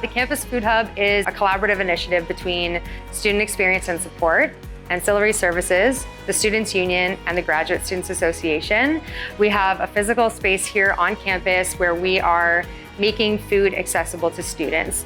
The Campus Food Hub is a collaborative initiative between Student Experience and Support, Ancillary Services, the Students' Union, and the Graduate Students Association. We have a physical space here on campus where we are making food accessible to students.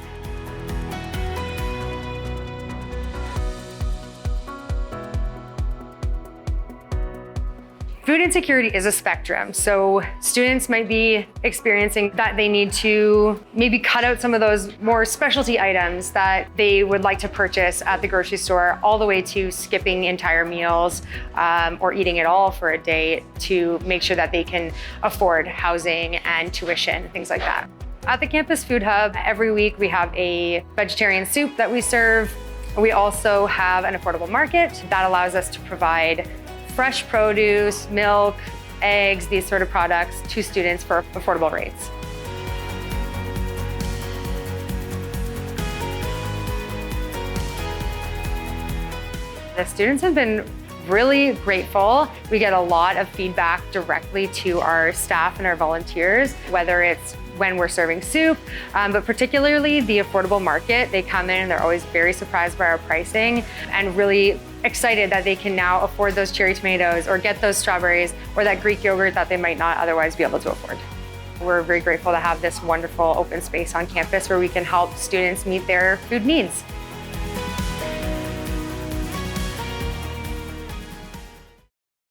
Food insecurity is a spectrum, so students might be experiencing that they need to maybe cut out some of those more specialty items that they would like to purchase at the grocery store, all the way to skipping entire meals or eating it all for a day to make sure that they can afford housing and tuition, things like that. At the Campus Food Hub, every week we have a vegetarian soup that we serve. We also have an affordable market that allows us to provide fresh produce, milk, eggs, these sort of products to students for affordable rates. The students have been really grateful. We get a lot of feedback directly to our staff and our volunteers, whether it's when we're serving soup, but particularly the affordable market. They come in and they're always very surprised by our pricing and really excited that they can now afford those cherry tomatoes or get those strawberries or that Greek yogurt that they might not otherwise be able to afford. We're very grateful to have this wonderful open space on campus where we can help students meet their food needs.